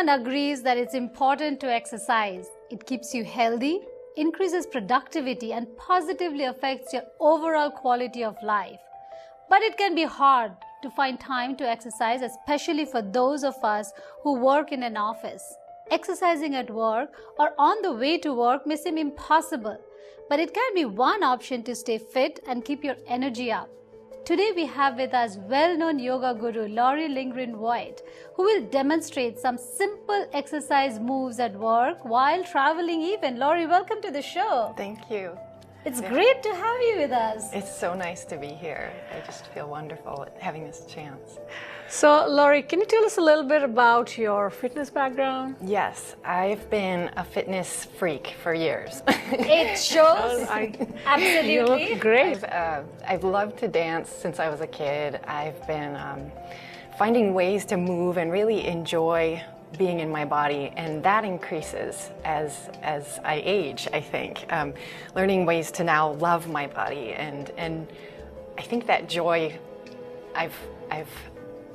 Everyone agrees that it's important to exercise. It keeps you healthy, increases productivity, and positively affects your overall quality of life. But it can be hard to find time to exercise, especially for those of us who work in an office. Exercising at work or on the way to work may seem impossible, but it can be one option to stay fit and keep your energy up. Today we have with us well-known yoga guru Lindgren Voit, who will demonstrate some simple exercise moves at work while traveling even. Laurie, welcome to the show. Thank you. It's great to have you with us. It's so nice to be here. I just feel wonderful having this chance. So, Laurie, can you tell us a little bit about your fitness background? Yes, I've been a fitness freak for years. It shows. Absolutely. You look great. I've loved to dance since I was a kid. I've been finding ways to move and really enjoy being in my body, and that increases as I age, I think. Learning ways to now love my body, and I think that joy, I've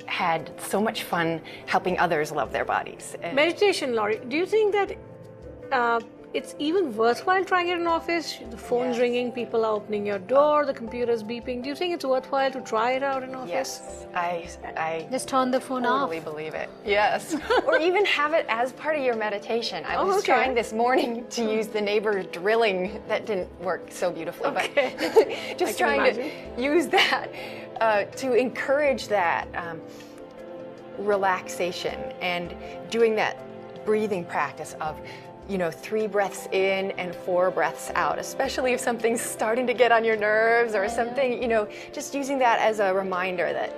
had so much fun helping others love their bodies. Meditation, Laurie, do you think that it's even worthwhile trying it in an office? The phone's ringing, people are opening your door, the computer's beeping. Do you think it's worthwhile to try it out in an office? Yes, I Just turn the phone off. totally believe it. Yes. Or even have it as part of your meditation. I was trying this morning to use the neighbor drilling. That didn't work so beautifully, but just trying to use that to encourage that relaxation and doing that breathing practice of 3 breaths in and 4 breaths out, especially if something's starting to get on your nerves or something, just using that as a reminder that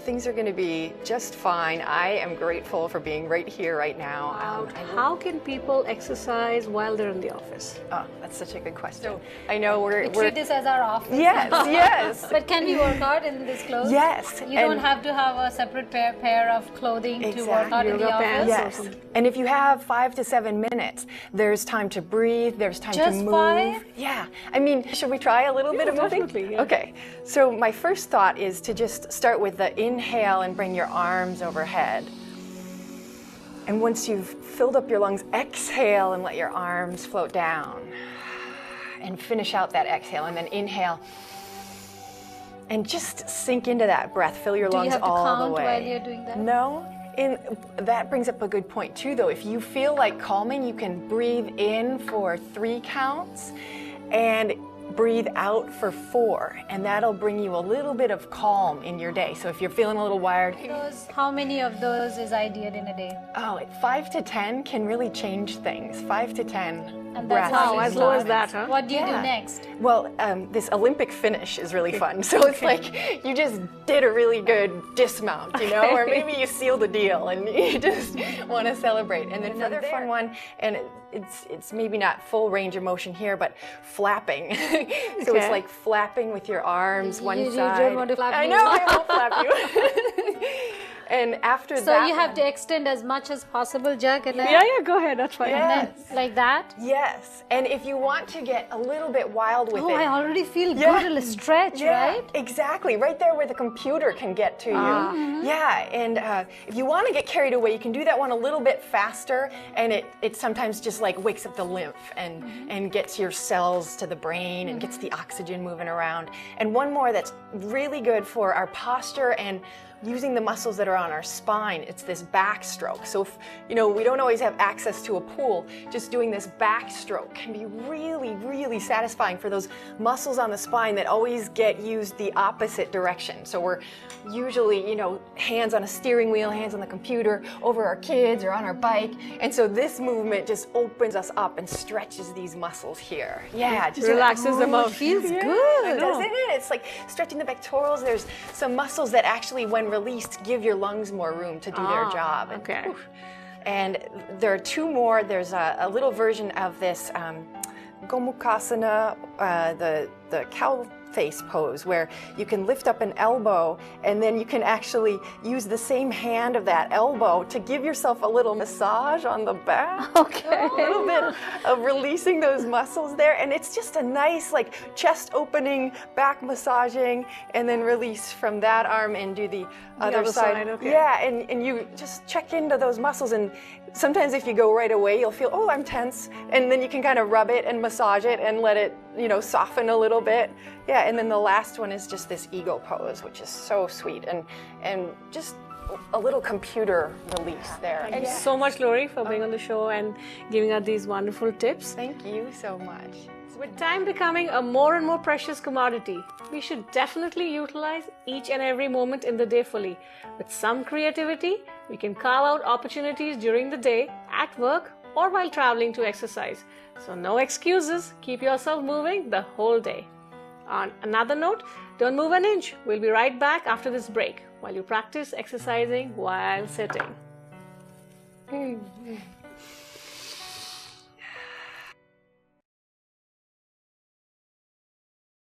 things are going to be just fine. I am grateful for being right here, right now. How can people exercise while they're in the office? Oh, that's such a good question. I know we're Treat this as our office. Yes. But can we work out in this clothes? Yes. You don't have to have a separate pair of clothing to work out in the Yoga office? pants. Yes. And if you have 5 to 7 minutes, there's time to breathe, there's time to move. 5? Yeah. I mean, should we try a little bit of moving? Definitely, yeah. Okay. So my first thought is to just start with the inhale and bring your arms overhead. And once you've filled up your lungs, exhale and let your arms float down. And finish out that exhale, and then inhale. And just sink into that breath. Fill your lungs all the way. Do you have to count while you're doing that? No. And that brings up a good point too, though. If you feel like calming, you can breathe in for 3 counts and breathe out for 4, and that'll bring you a little bit of calm in your day. So if you're feeling a little wired, How many of those is ideal in a day? 5 to 10 can really change things. 5 to 10 And breaths. that's how As low as that, huh? What do you do next? Well, this Olympic finish is really fun. So it's like you just did a really good dismount, or maybe you sealed the deal and you just want to celebrate. And then another fun one, and it's maybe not full range of motion here, but flapping. So it's like flapping with your arms one You side. don't want to flap I me. know, I won't flap you. And after that, So you have to extend as much as possible, Jack, and then, Yeah, go ahead, that's fine. Yes. like that. Yes, and if you want to get a little bit wild with it, I already feel good. A stretch, right? Exactly, right there where the computer can get to you. Yeah, and if you want to get carried away, you can do that one a little bit faster, and it sometimes just like wakes up the lymph and gets your cells to the brain and gets the oxygen moving around. And one more that's really good for our posture and using the muscles that are on our spine. It's this backstroke. So if, we don't always have access to a pool, just doing this backstroke can be really, really satisfying for those muscles on the spine that always get used the opposite direction. So we're usually, hands on a steering wheel, hands on the computer, over our kids or on our bike. And so this movement just opens us up and stretches these muscles here. Yeah, just Relaxes them out. Feels good. Doesn't it? It's like stretching the pectorals. There's some muscles that actually, when released, give your lungs more room to do their job. Okay. And there are 2 more. There's a little version of this Gomukhasana, the cow face pose, where you can lift up an elbow and then you can actually use the same hand of that elbow to give yourself a little massage on the back. Okay. A little bit of releasing those muscles there, and it's just a nice chest opening, back massaging, and then release from that arm and do the other side. Okay. Yeah, and you just check into those muscles, and sometimes if you go right away, you'll feel, oh, I'm tense. And then you can kind of rub it and massage it and let it, soften a little bit. Yeah, and then the last one is just this eagle pose, which is so sweet and just a little computer release there. Thank you so much, Lori, for being on the show and giving us these wonderful tips. Thank you so much. With time becoming a more and more precious commodity, we should definitely utilize each and every moment in the day fully. With some creativity, we can carve out opportunities during the day, at work, or while traveling to exercise. So no excuses, keep yourself moving the whole day. On another note, don't move an inch. We'll be right back after this break while you practice exercising while sitting.